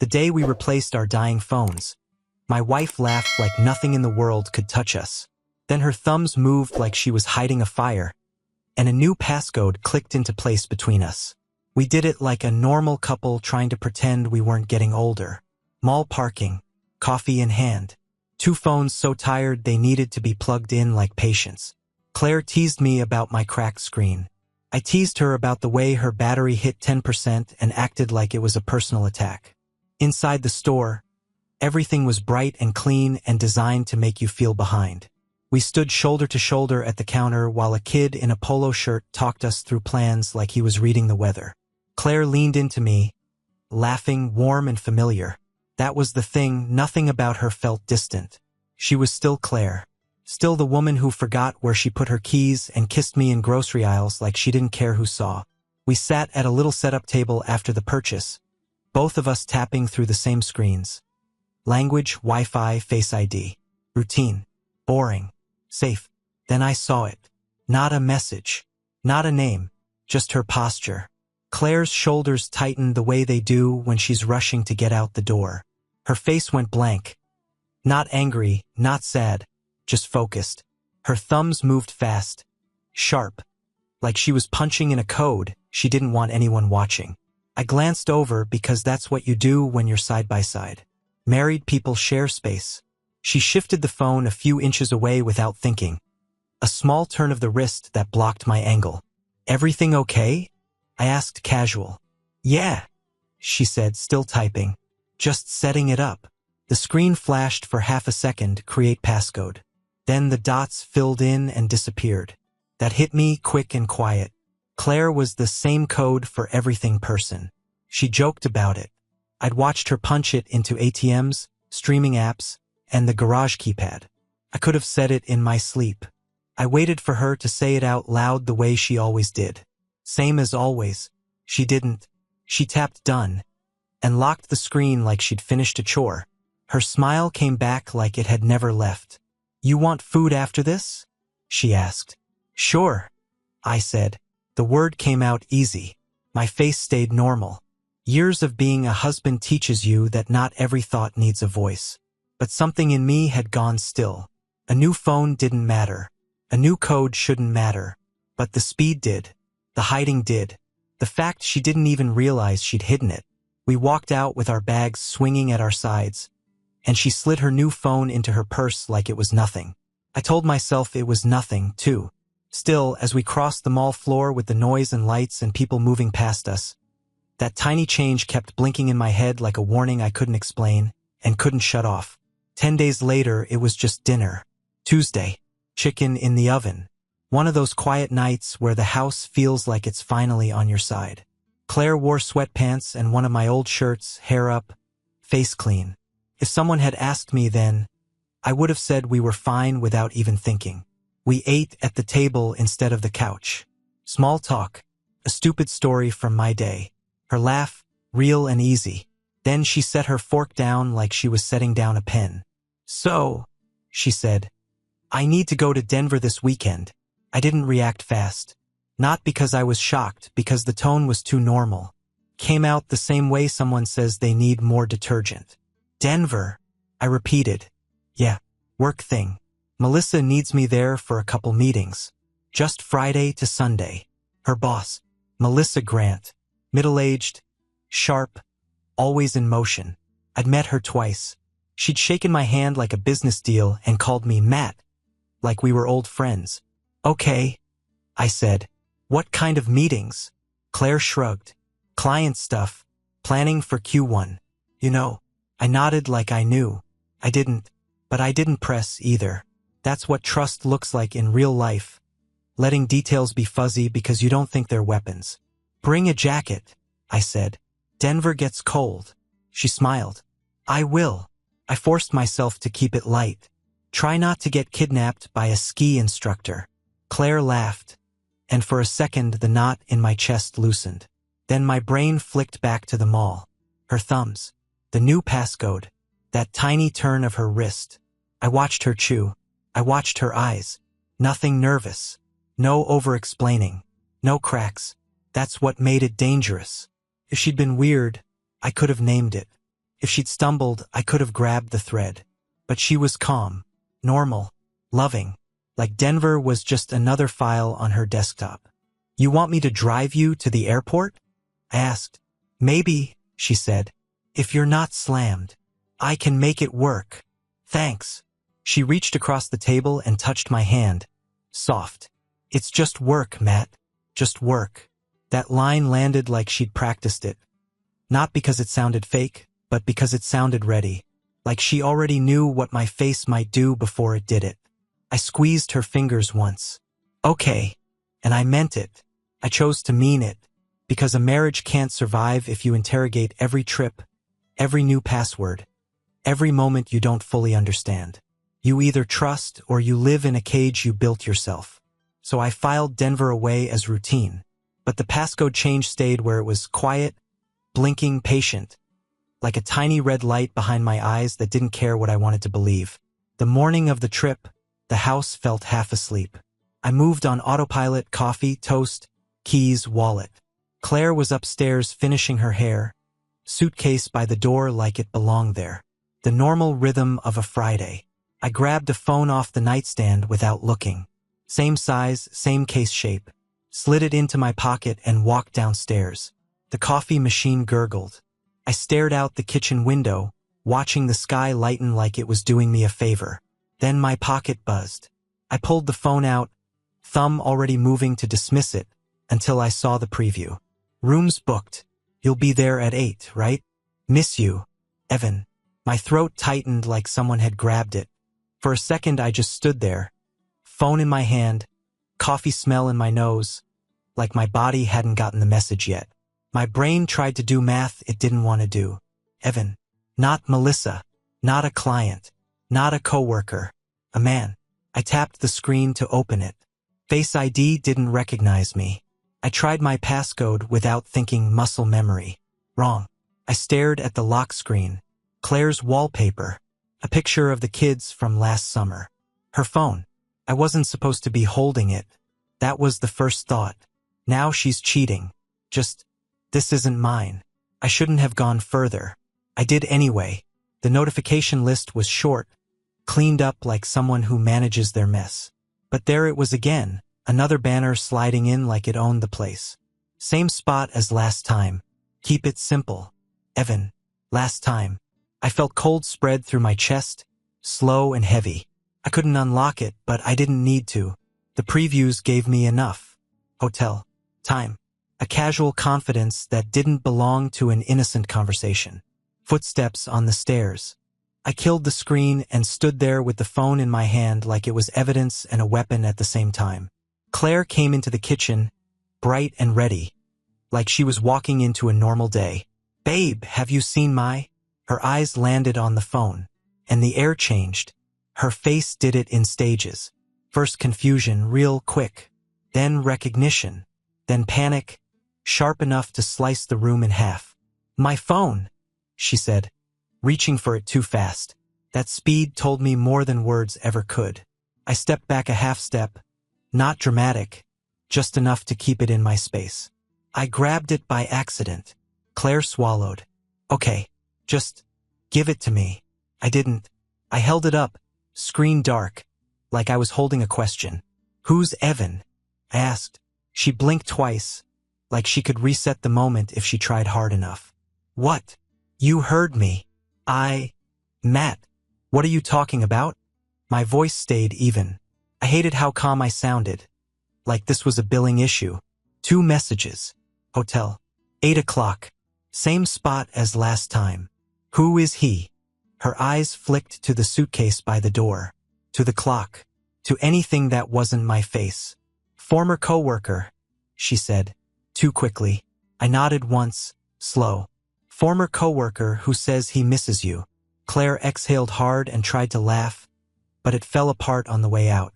The day we replaced our dying phones. My wife laughed like nothing in the world could touch us. Then her thumbs moved like she was hiding a fire, and a new passcode clicked into place between us. We did it like a normal couple trying to pretend we weren't getting older. Mall parking, coffee in hand. Two phones so tired they needed to be plugged in like patients. Claire teased me about my cracked screen. I teased her about the way her battery hit 10% and acted like it was a personal attack. Inside the store, everything was bright and clean and designed to make you feel behind. We stood shoulder to shoulder at the counter while a kid in a polo shirt talked us through plans like he was reading the weather. Claire leaned into me, laughing, warm and familiar. That was the thing, nothing about her felt distant. She was still Claire. Still the woman who forgot where she put her keys and kissed me in grocery aisles like she didn't care who saw. We sat at a little setup table after the purchase, both of us tapping through the same screens. Language, Wi-Fi, Face ID. Routine. Boring. Safe. Then I saw it. Not a message. Not a name. Just her posture. Claire's shoulders tightened the way they do when she's rushing to get out the door. Her face went blank. Not angry, not sad, just focused. Her thumbs moved fast. Sharp. Like she was punching in a code she didn't want anyone watching. I glanced over because that's what you do when you're side by side. Married people share space. She shifted the phone a few inches away without thinking. A small turn of the wrist that blocked my angle. Everything okay? I asked casual. Yeah, she said, still typing. Just setting it up. The screen flashed for half a second, create passcode. Then the dots filled in and disappeared. That hit me quick and quiet. Claire was the same code for everything person. She joked about it. I'd watched her punch it into ATMs, streaming apps, and the garage keypad. I could have said it in my sleep. I waited for her to say it out loud the way she always did. Same as always. She didn't. She tapped done and locked the screen like she'd finished a chore. Her smile came back like it had never left. You want food after this? She asked. Sure, I said. The word came out easy. My face stayed normal. Years of being a husband teaches you that not every thought needs a voice. But something in me had gone still. A new phone didn't matter. A new code shouldn't matter. But the speed did. The hiding did. The fact she didn't even realize she'd hidden it. We walked out with our bags swinging at our sides, and she slid her new phone into her purse like it was nothing. I told myself it was nothing, too. Still, as we crossed the mall floor with the noise and lights and people moving past us, that tiny change kept blinking in my head like a warning I couldn't explain and couldn't shut off. 10 days later, it was just dinner. Tuesday. Chicken in the oven. One of those quiet nights where the house feels like it's finally on your side. Claire wore sweatpants and one of my old shirts, hair up, face clean. If someone had asked me then, I would have said we were fine without even thinking. We ate at the table instead of the couch. Small talk. A stupid story from my day. Her laugh, real and easy. Then she set her fork down like she was setting down a pen. So, she said, I need to go to Denver this weekend. I didn't react fast. Not because I was shocked, because the tone was too normal. Came out the same way someone says they need more detergent. Denver, I repeated. Yeah, work thing. Melissa needs me there for a couple meetings. Just Friday to Sunday. Her boss, Melissa Grant. Middle-aged, sharp, always in motion. I'd met her twice. She'd shaken my hand like a business deal and called me Matt, like we were old friends. Okay, I said. What kind of meetings? Claire shrugged. Client stuff. Planning for Q1. You know. I nodded like I knew. I didn't. But I didn't press either. That's what trust looks like in real life. Letting details be fuzzy because you don't think they're weapons. Bring a jacket, I said. Denver gets cold. She smiled. I will. I forced myself to keep it light. Try not to get kidnapped by a ski instructor. Claire laughed, and for a second the knot in my chest loosened. Then my brain flicked back to the mall. Her thumbs. The new passcode. That tiny turn of her wrist. I watched her chew. I watched her eyes. Nothing nervous. No over-explaining. No cracks. That's what made it dangerous. If she'd been weird, I could have named it. If she'd stumbled, I could have grabbed the thread. But she was calm, normal, loving, like Denver was just another file on her desktop. You want me to drive you to the airport? I asked. Maybe, she said. If you're not slammed. I can make it work. Thanks. She reached across the table and touched my hand. Soft. It's just work, Matt. Just work. That line landed like she'd practiced it. Not because it sounded fake, but because it sounded ready. Like she already knew what my face might do before it did it. I squeezed her fingers once. Okay. And I meant it. I chose to mean it. Because a marriage can't survive if you interrogate every trip, every new password, every moment you don't fully understand. You either trust or you live in a cage you built yourself. So I filed Denver away as routine. But the passcode change stayed where it was quiet, blinking, patient. Like a tiny red light behind my eyes that didn't care what I wanted to believe. The morning of the trip, the house felt half asleep. I moved on autopilot, coffee, toast, keys, wallet. Claire was upstairs finishing her hair, suitcase by the door like it belonged there. The normal rhythm of a Friday. I grabbed a phone off the nightstand without looking. Same size, same case shape. Slid it into my pocket and walked downstairs. The coffee machine gurgled. I stared out the kitchen window, watching the sky lighten like it was doing me a favor. Then my pocket buzzed. I pulled the phone out, thumb already moving to dismiss it, until I saw the preview. Rooms booked. You'll be there at 8, right? Miss you, Evan. My throat tightened like someone had grabbed it. For a second I just stood there, phone in my hand, coffee smell in my nose, like my body hadn't gotten the message yet. My brain tried to do math it didn't want to do. Evan. Not Melissa. Not a client. Not a coworker. A man. I tapped the screen to open it. Face ID didn't recognize me. I tried my passcode without thinking muscle memory. Wrong. I stared at the lock screen. Claire's wallpaper. A picture of the kids from last summer. Her phone. I wasn't supposed to be holding it. That was the first thought. Now she's cheating. This isn't mine. I shouldn't have gone further. I did anyway. The notification list was short, cleaned up like someone who manages their mess. But there it was again, another banner sliding in like it owned the place. Same spot as last time. Keep it simple. Evan. Last time. I felt cold spread through my chest, slow and heavy. I couldn't unlock it, but I didn't need to. The previews gave me enough. Hotel. Time. A casual confidence that didn't belong to an innocent conversation. Footsteps on the stairs. I killed the screen and stood there with the phone in my hand like it was evidence and a weapon at the same time. Claire came into the kitchen, bright and ready, like she was walking into a normal day. Babe, have you seen my... Her eyes landed on the phone, and the air changed. Her face did it in stages. First confusion, real quick. Then recognition. Then panic, sharp enough to slice the room in half. My phone, she said, reaching for it too fast. That speed told me more than words ever could. I stepped back a half step, not dramatic, just enough to keep it in my space. I grabbed it by accident. Claire swallowed. Okay, just give it to me. I didn't. I held it up, screen dark, like I was holding a question. Who's Evan? I asked. She blinked twice, like she could reset the moment if she tried hard enough. What? You heard me. Matt, what are you talking about? My voice stayed even. I hated how calm I sounded. Like this was a billing issue. 2 messages. Hotel. 8 o'clock. Same spot as last time. Who is he? Her eyes flicked to the suitcase by the door. To the clock. To anything that wasn't my face. Former coworker, she said. Too quickly. I nodded once, slow. Former coworker who says he misses you. Claire exhaled hard and tried to laugh, but it fell apart on the way out.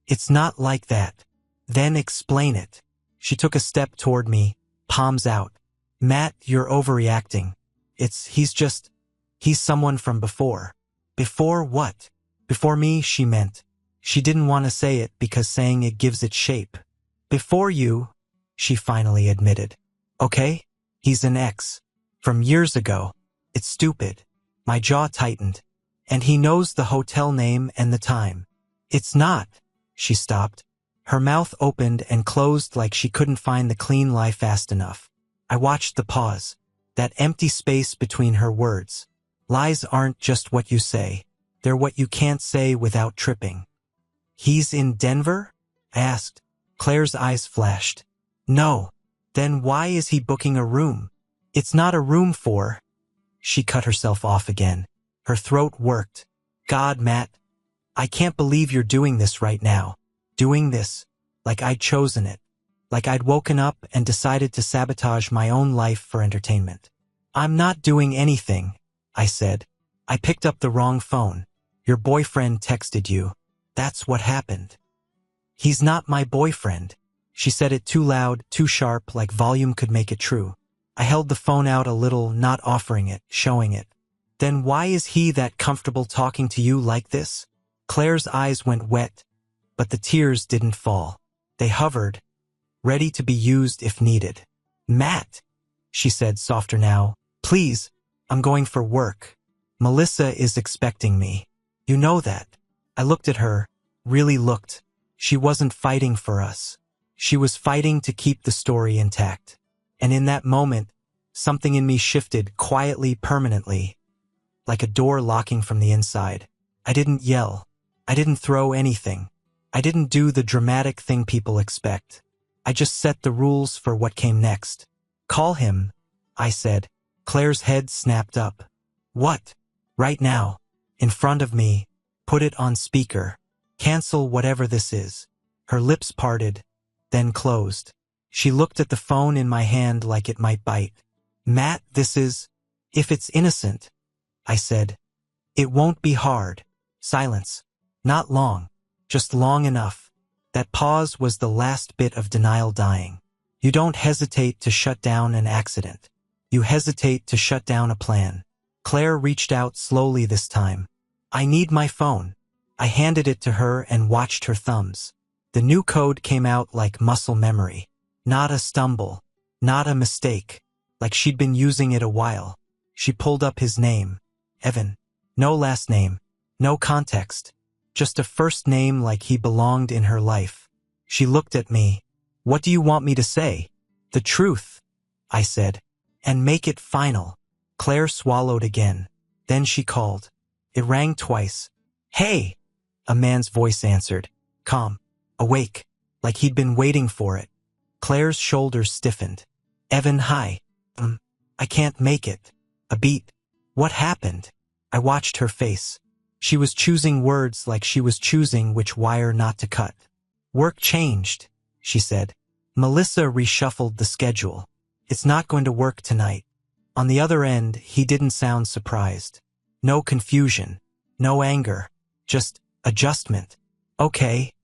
It's not like that. Then explain it. She took a step toward me, palms out. Matt, you're overreacting. He's someone from before. Before what? Before me, she meant. She didn't want to say it because saying it gives it shape. Before you, she finally admitted. Okay? He's an ex. From years ago. It's stupid. My jaw tightened. And he knows the hotel name and the time. It's not. She stopped. Her mouth opened and closed like she couldn't find the clean lie fast enough. I watched the pause, that empty space between her words. Lies aren't just what you say. They're what you can't say without tripping. He's in Denver? I asked. Claire's eyes flashed. No. Then why is he booking a room? It's not a room for... She cut herself off again. Her throat worked. God, Matt. I can't believe you're doing this right now. Doing this. Like I'd chosen it. Like I'd woken up and decided to sabotage my own life for entertainment. I'm not doing anything, I said. I picked up the wrong phone. Your boyfriend texted you. That's what happened. He's not my boyfriend. She said it too loud, too sharp, like volume could make it true. I held the phone out a little, not offering it, showing it. Then why is he that comfortable talking to you like this? Claire's eyes went wet, but the tears didn't fall. They hovered, ready to be used if needed. Matt, she said softer now, please, I'm going for work. Melissa is expecting me. You know that. I looked at her, really looked. She wasn't fighting for us. She was fighting to keep the story intact. And in that moment, something in me shifted quietly, permanently, like a door locking from the inside. I didn't yell. I didn't throw anything. I didn't do the dramatic thing people expect. I just set the rules for what came next. Call him, I said. Claire's head snapped up. What? Right now. In front of me. Put it on speaker. Cancel whatever this is. Her lips parted, then closed. She looked at the phone in my hand like it might bite. Matt, this is... If it's innocent, I said. It won't be hard. Silence. Not long. Just long enough. That pause was the last bit of denial dying. You don't hesitate to shut down an accident. You hesitate to shut down a plan. Claire reached out slowly this time. I need my phone. I handed it to her and watched her thumbs. The new code came out like muscle memory. Not a stumble. Not a mistake. Like she'd been using it a while. She pulled up his name. Evan. No last name. No context. Just a first name like he belonged in her life. She looked at me. What do you want me to say? The truth, I said. And make it final. Claire swallowed again. Then she called. It rang twice. Hey! A man's voice answered. Calm. Awake. Like he'd been waiting for it. Claire's shoulders stiffened. Evan, hi. I can't make it. A beat. What happened? I watched her face. She was choosing words like she was choosing which wire not to cut. Work changed, she said. Melissa reshuffled the schedule. It's not going to work tonight. On the other end, he didn't sound surprised. No confusion. No anger. Just adjustment. Okay,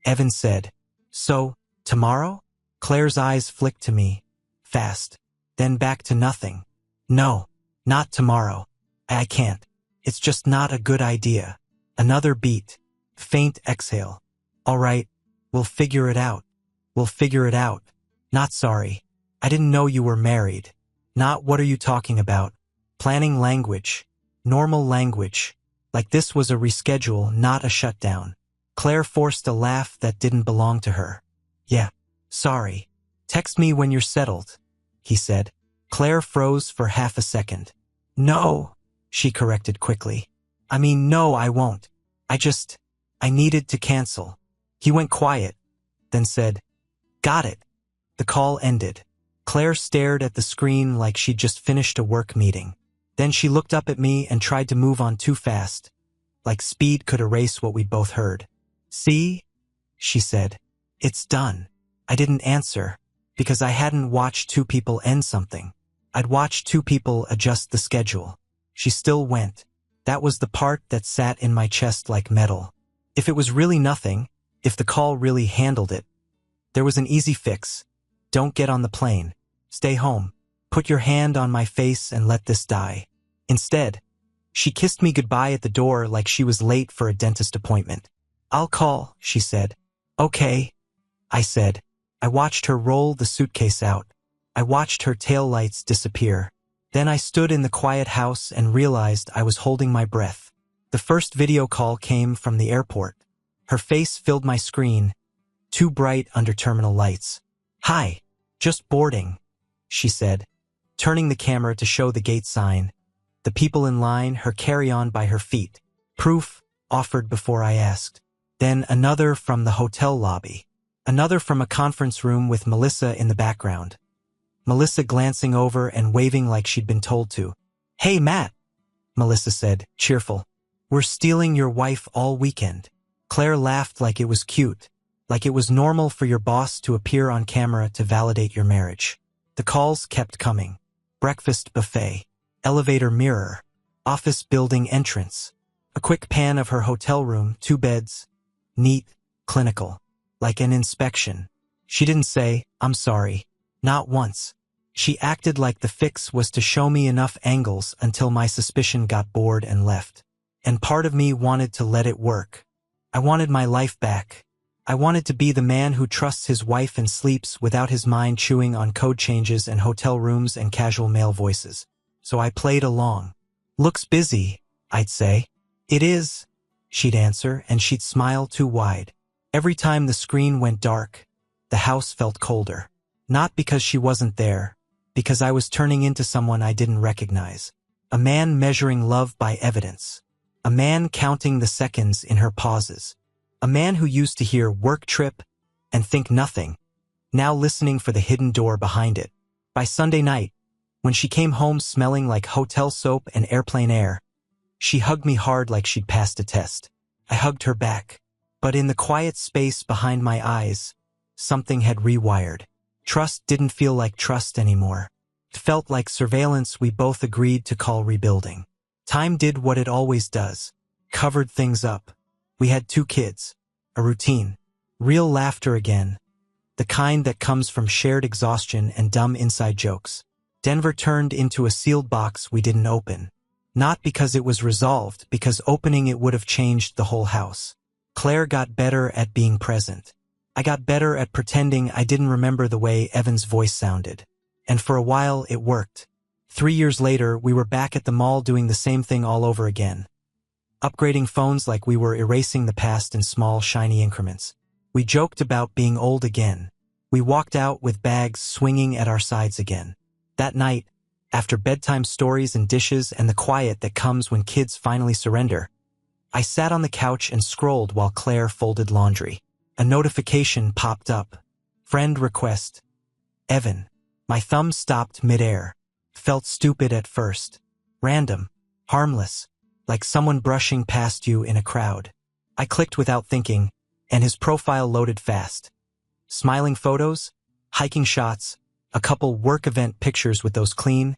Evan said. So, tomorrow? Claire's eyes flicked to me. Fast. Then back to nothing. No, not tomorrow. I can't. It's just not a good idea. Another beat. Faint exhale. All right, we'll figure it out. We'll figure it out. Not sorry. I didn't know you were married. Not what are you talking about. Planning language. Normal language. Like this was a reschedule, not a shutdown. Claire forced a laugh that didn't belong to her. Yeah, sorry. Text me when you're settled, he said. Claire froze for half a second. No, she corrected quickly. I mean, no, I won't. I needed to cancel. He went quiet, then said, Got it. The call ended. Claire stared at the screen like she'd just finished a work meeting. Then she looked up at me and tried to move on too fast, like speed could erase what we'd both heard. See? She said. It's done. I didn't answer, because I hadn't watched two people end something. I'd watched two people adjust the schedule. She still went. That was the part that sat in my chest like metal. If it was really nothing, if the call really handled it, there was an easy fix. Don't get on the plane. Stay home. Put your hand on my face and let this die. Instead, she kissed me goodbye at the door like she was late for a dentist appointment. I'll call, she said. Okay, I said. I watched her roll the suitcase out. I watched her taillights disappear. Then I stood in the quiet house and realized I was holding my breath. The first video call came from the airport. Her face filled my screen, too bright under terminal lights. "Hi, just boarding," she said, turning the camera to show the gate sign. The people in line, her carry-on by her feet. Proof, offered before I asked. Then another from the hotel lobby. Another from a conference room with Melissa in the background. Melissa glancing over and waving like she'd been told to. "Hey, Matt," Melissa said, cheerful. "We're stealing your wife all weekend." Claire laughed like it was cute, like it was normal for your boss to appear on camera to validate your marriage. The calls kept coming. Breakfast buffet, elevator mirror, office building entrance. A quick pan of her hotel room, 2 beds, neat, clinical, like an inspection. She didn't say, "I'm sorry," not once. She acted like the fix was to show me enough angles until my suspicion got bored and left. And part of me wanted to let it work. I wanted my life back. I wanted to be the man who trusts his wife and sleeps without his mind chewing on code changes and hotel rooms and casual male voices. So I played along. "Looks busy," I'd say. "It is," she'd answer, and she'd smile too wide. Every time the screen went dark, the house felt colder. Not because she wasn't there, because I was turning into someone I didn't recognize. A man measuring love by evidence. A man counting the seconds in her pauses. A man who used to hear "work trip" and think nothing, now listening for the hidden door behind it. By Sunday night, when she came home smelling like hotel soap and airplane air, she hugged me hard like she'd passed a test. I hugged her back. But in the quiet space behind my eyes, something had rewired. Trust didn't feel like trust anymore. It felt like surveillance we both agreed to call rebuilding. Time did what it always does. Covered things up. We had 2 kids. A routine. Real laughter again. The kind that comes from shared exhaustion and dumb inside jokes. Denver turned into a sealed box we didn't open. Not because it was resolved, because opening it would have changed the whole house. Claire got better at being present. I got better at pretending I didn't remember the way Evan's voice sounded. And for a while, it worked. 3 years later, we were back at the mall doing the same thing all over again. Upgrading phones like we were erasing the past in small, shiny increments. We joked about being old again. We walked out with bags swinging at our sides again. That night, after bedtime stories and dishes and the quiet that comes when kids finally surrender, I sat on the couch and scrolled while Claire folded laundry. A notification popped up. Friend request. Evan. My thumb stopped midair. Felt stupid at first. Random. Harmless. Like someone brushing past you in a crowd. I clicked without thinking, and his profile loaded fast. Smiling photos, hiking shots, a couple work event pictures with those clean,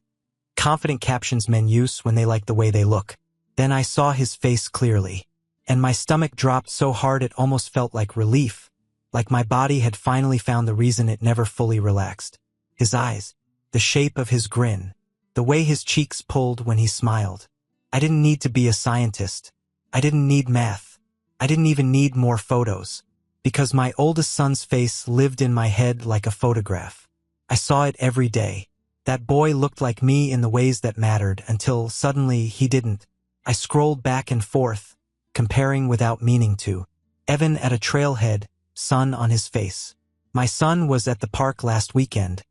confident captions men use when they like the way they look. Then I saw his face clearly, and my stomach dropped so hard it almost felt like relief, like my body had finally found the reason it never fully relaxed. His eyes, the shape of his grin, the way his cheeks pulled when he smiled. I didn't need to be a scientist. I didn't need math. I didn't even need more photos, because my oldest son's face lived in my head like a photograph. I saw it every day. That boy looked like me in the ways that mattered until suddenly he didn't. I scrolled back and forth, comparing without meaning to. Evan at a trailhead, sun on his face. My son was at the park last weekend,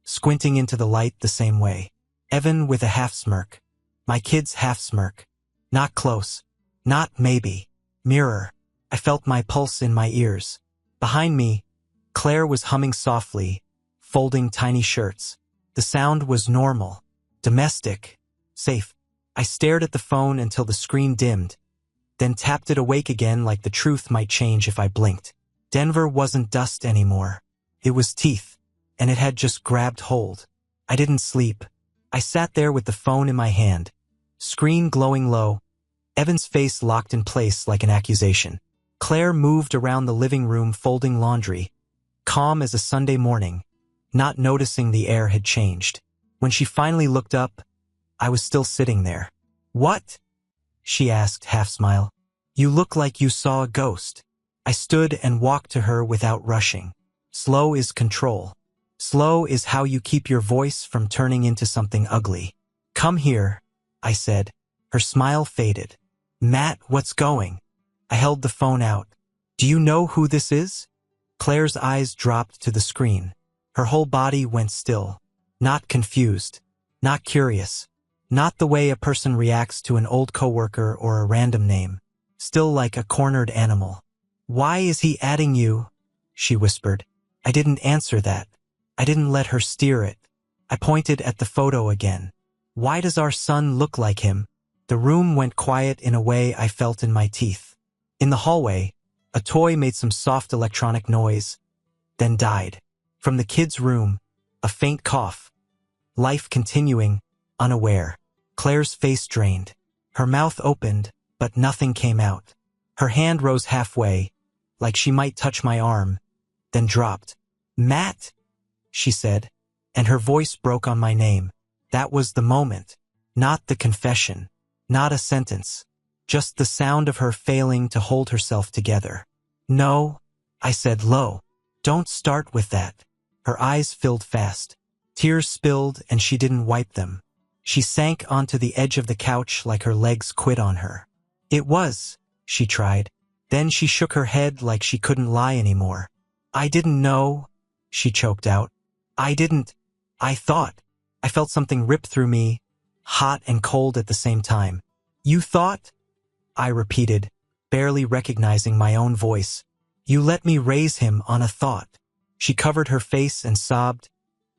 squinting into the light the same way. Evan with a half smirk. My kid's half smirk. Not close. Not maybe. Mirror. I felt my pulse in my ears. Behind me, Claire was humming softly, folding tiny shirts. The sound was normal, domestic, safe. I stared at the phone until the screen dimmed, then tapped it awake again like the truth might change if I blinked. Denver wasn't dust anymore. It was teeth, and it had just grabbed hold. I didn't sleep. I sat there with the phone in my hand, screen glowing low, Evan's face locked in place like an accusation. Claire moved around the living room folding laundry, calm as a Sunday morning, not noticing the air had changed. When she finally looked up, I was still sitting there. "What?" she asked, half-smile. "You look like you saw a ghost." I stood and walked to her without rushing. Slow is control. Slow is how you keep your voice from turning into something ugly. Come here, I said. Her smile faded. Matt, what's going? I held the phone out. Do you know who this is? Claire's eyes dropped to the screen. Her whole body went still. Not confused. Not curious. Not the way a person reacts to an old coworker or a random name. Still like a cornered animal. Why is he adding you? She whispered. I didn't answer that. I didn't let her steer it. I pointed at the photo again. Why does our son look like him? The room went quiet in a way I felt in my teeth. In the hallway, a toy made some soft electronic noise, then died. From the kid's room, a faint cough. Life continuing, unaware. Claire's face drained. Her mouth opened, but nothing came out. Her hand rose halfway, like she might touch my arm, then dropped. Matt, she said, and her voice broke on my name. That was the moment. Not the confession. Not a sentence. Just the sound of her failing to hold herself together. No, I said low. Don't start with that. Her eyes filled fast. Tears spilled and she didn't wipe them. She sank onto the edge of the couch like her legs quit on her. It was, she tried. Then she shook her head like she couldn't lie anymore. I didn't know, she choked out. I thought. I felt something rip through me, hot and cold at the same time. You thought? I repeated, barely recognizing my own voice. You let me raise him on a thought. She covered her face and sobbed,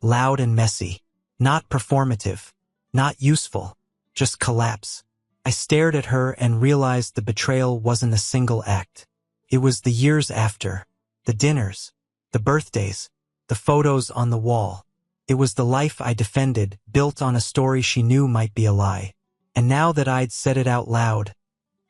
loud and messy. Not performative, not useful, just collapse. I stared at her and realized the betrayal wasn't a single act. It was the years after, the dinners, the birthdays, the photos on the wall. It was the life I defended, built on a story she knew might be a lie. And now that I'd said it out loud,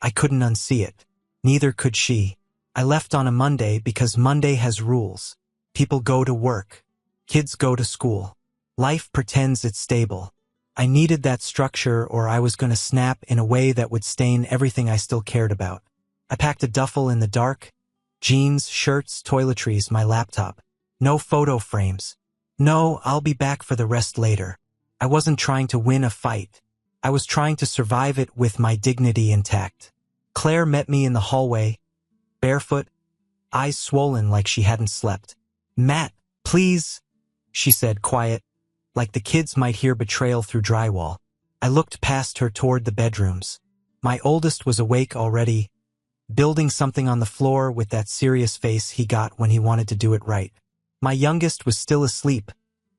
I couldn't unsee it. Neither could she. I left on a Monday because Monday has rules. People go to work. Kids go to school. Life pretends it's stable. I needed that structure or I was going to snap in a way that would stain everything I still cared about. I packed a duffel in the dark. Jeans, shirts, toiletries, my laptop. No photo frames. No, I'll be back for the rest later. I wasn't trying to win a fight. I was trying to survive it with my dignity intact. Claire met me in the hallway, barefoot, eyes swollen like she hadn't slept. Matt, please, she said, quiet, like the kids might hear betrayal through drywall. I looked past her toward the bedrooms. My oldest was awake already, building something on the floor with that serious face he got when he wanted to do it right. My youngest was still asleep,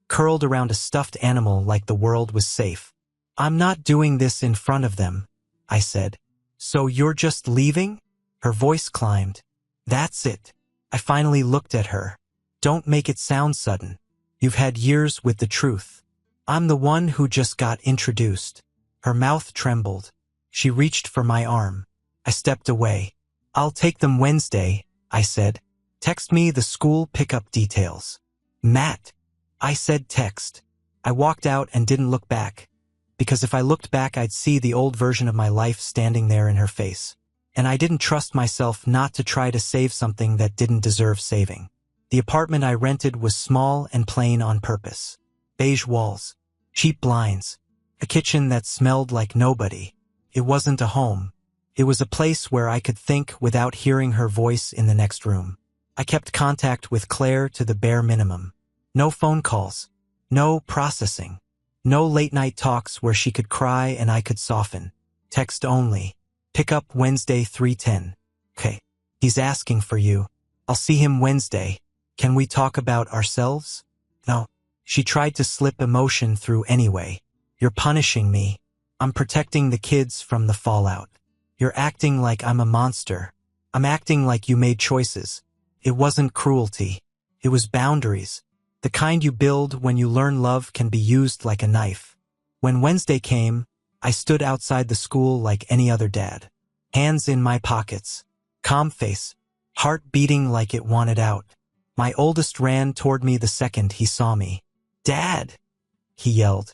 curled around a stuffed animal like the world was safe. I'm not doing this in front of them, I said. So you're just leaving? Her voice climbed. That's it. I finally looked at her. Don't make it sound sudden. You've had years with the truth. I'm the one who just got introduced. Her mouth trembled. She reached for my arm. I stepped away. I'll take them Wednesday, I said. Text me the school pickup details. Matt, I said text. I walked out and didn't look back. Because if I looked back, I'd see the old version of my life standing there in her face. And I didn't trust myself not to try to save something that didn't deserve saving. The apartment I rented was small and plain on purpose. Beige walls, cheap blinds, a kitchen that smelled like nobody. It wasn't a home. It was a place where I could think without hearing her voice in the next room. I kept contact with Claire to the bare minimum. No phone calls, no processing. No late-night talks where she could cry and I could soften. Text only. Pick up Wednesday 3:10. Okay. He's asking for you. I'll see him Wednesday. Can we talk about ourselves? No. She tried to slip emotion through anyway. You're punishing me. I'm protecting the kids from the fallout. You're acting like I'm a monster. I'm acting like you made choices. It wasn't cruelty. It was boundaries. The kind you build when you learn love can be used like a knife. When Wednesday came, I stood outside the school like any other dad. Hands in my pockets. Calm face. Heart beating like it wanted out. My oldest ran toward me the second he saw me. Dad! He yelled.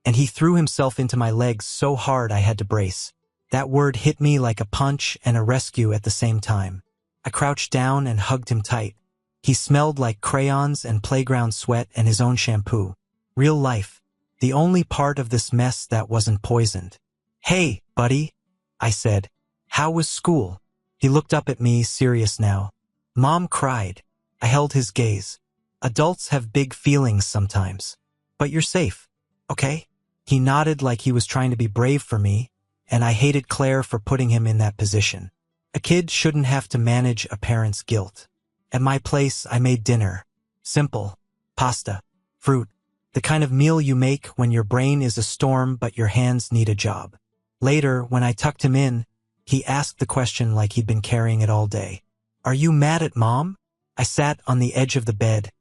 And he threw himself into my legs so hard I had to brace. That word hit me like a punch and a rescue at the same time. I crouched down and hugged him tight. He smelled like crayons and playground sweat and his own shampoo. Real life. The only part of this mess that wasn't poisoned. "Hey, buddy," I said. "How was school?" He looked up at me, serious now. "Mom cried." I held his gaze. "Adults have big feelings sometimes. But you're safe, okay?" He nodded like he was trying to be brave for me, and I hated Claire for putting him in that position. A kid shouldn't have to manage a parent's guilt. At my place, I made dinner. Simple. Pasta. Fruit. The kind of meal you make when your brain is a storm but your hands need a job. Later, when I tucked him in, he asked the question like he'd been carrying it all day. "Are you mad at Mom?" I sat on the edge of the bed,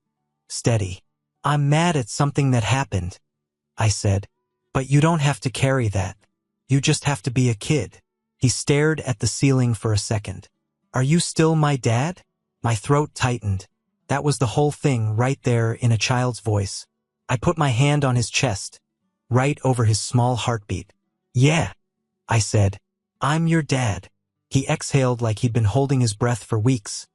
steady. "I'm mad at something that happened," I said. "But you don't have to carry that. You just have to be a kid." He stared at the ceiling for a second. "Are you still my dad?" My throat tightened. That was the whole thing right there in a child's voice. I put my hand on his chest, right over his small heartbeat. "Yeah," I said. "I'm your dad." He exhaled like he'd been holding his breath for weeks,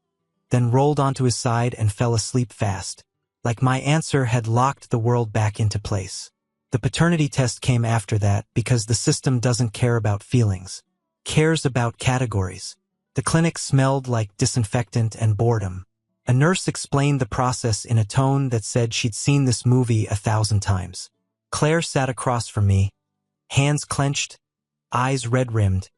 then rolled onto his side and fell asleep fast. Like my answer had locked the world back into place. The paternity test came after that because the system doesn't care about feelings. Cares about categories. The clinic smelled like disinfectant and boredom. A nurse explained the process in a tone that said she'd seen this movie 1,000 times. Claire sat across from me, hands clenched, eyes red-rimmed,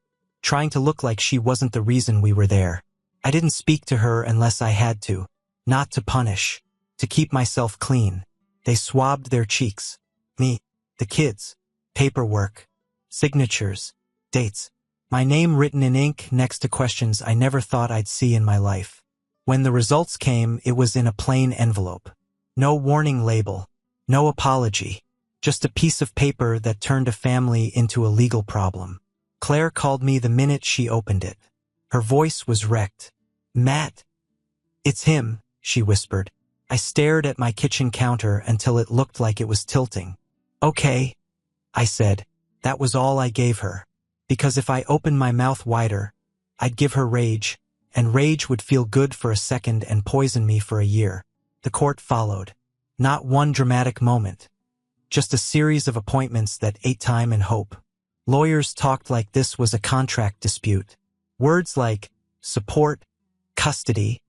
trying to look like she wasn't the reason we were there. I didn't speak to her unless I had to, not to punish, to keep myself clean. They swabbed their cheeks. Me, the kids, paperwork, signatures, dates. My name written in ink next to questions I never thought I'd see in my life. When the results came, it was in a plain envelope. No warning label, no apology, just a piece of paper that turned a family into a legal problem. Claire called me the minute she opened it. Her voice was wrecked. "Matt." "It's him," she whispered. I stared at my kitchen counter until it looked like it was tilting. "Okay," I said. That was all I gave her. Because if I opened my mouth wider, I'd give her rage, and rage would feel good for a second and poison me for a year. The court followed. Not one dramatic moment. Just a series of appointments that ate time and hope. Lawyers talked like this was a contract dispute. Words like support, custody,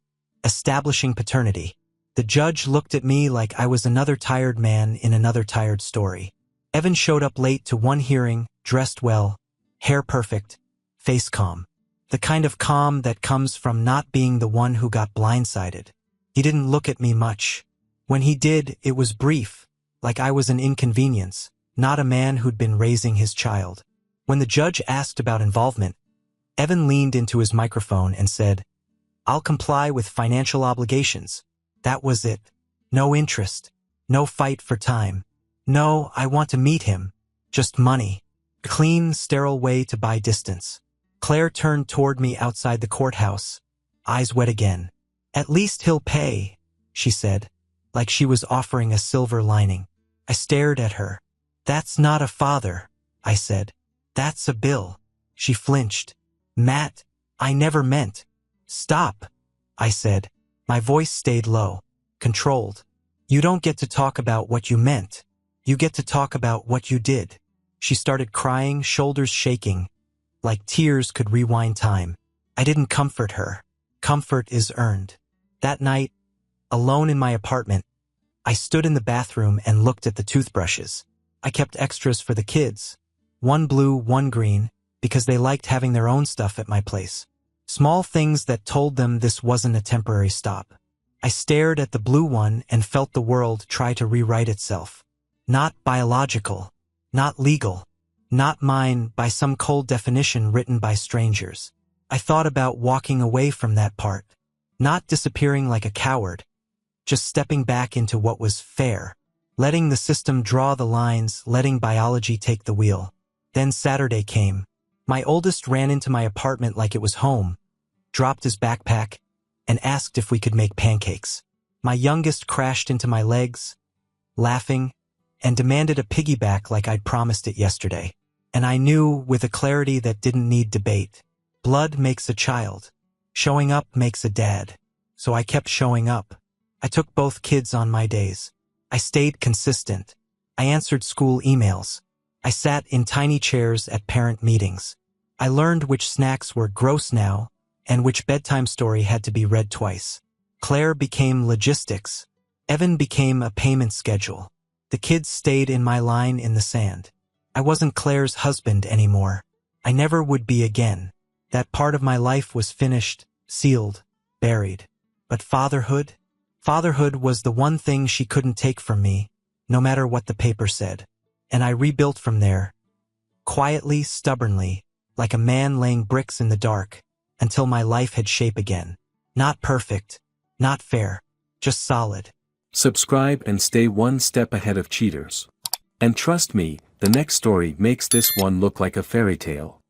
establishing paternity. The judge looked at me like I was another tired man in another tired story. Evan showed up late to one hearing, dressed well, hair perfect, face calm. The kind of calm that comes from not being the one who got blindsided. He didn't look at me much. When he did, it was brief, like I was an inconvenience, not a man who'd been raising his child. When the judge asked about involvement, Evan leaned into his microphone and said, "I'll comply with financial obligations." That was it. No interest. No fight for time. No, I want to meet him. Just money. A clean, sterile way to buy distance. Claire turned toward me outside the courthouse, eyes wet again. "At least he'll pay," she said, like she was offering a silver lining. I stared at her. "That's not a father," I said. "That's a bill." She flinched. "Matt, I never meant." "Stop," I said. My voice stayed low, controlled. "You don't get to talk about what you meant. You get to talk about what you did." She started crying, shoulders shaking, like tears could rewind time. I didn't comfort her. Comfort is earned. That night, alone in my apartment, I stood in the bathroom and looked at the toothbrushes. I kept extras for the kids. One blue, one green, because they liked having their own stuff at my place. Small things that told them this wasn't a temporary stop. I stared at the blue one and felt the world try to rewrite itself. Not biological. Not legal. Not mine by some cold definition written by strangers. I thought about walking away from that part. Not disappearing like a coward. Just stepping back into what was fair. Letting the system draw the lines, letting biology take the wheel. Then Saturday came. My oldest ran into my apartment like it was home, dropped his backpack, and asked if we could make pancakes. My youngest crashed into my legs, laughing, and demanded a piggyback like I'd promised it yesterday. And I knew, with a clarity that didn't need debate, blood makes a child. Showing up makes a dad. So I kept showing up. I took both kids on my days. I stayed consistent. I answered school emails. I sat in tiny chairs at parent meetings. I learned which snacks were gross now and which bedtime story had to be read twice. Claire became logistics. Evan became a payment schedule. The kids stayed in my line in the sand. I wasn't Claire's husband anymore. I never would be again. That part of my life was finished, sealed, buried. But fatherhood? Fatherhood was the one thing she couldn't take from me, no matter what the paper said. And I rebuilt from there, quietly, stubbornly, like a man laying bricks in the dark, until my life had shape again. Not perfect, not fair, just solid. Subscribe and stay one step ahead of cheaters. And trust me, the next story makes this one look like a fairy tale.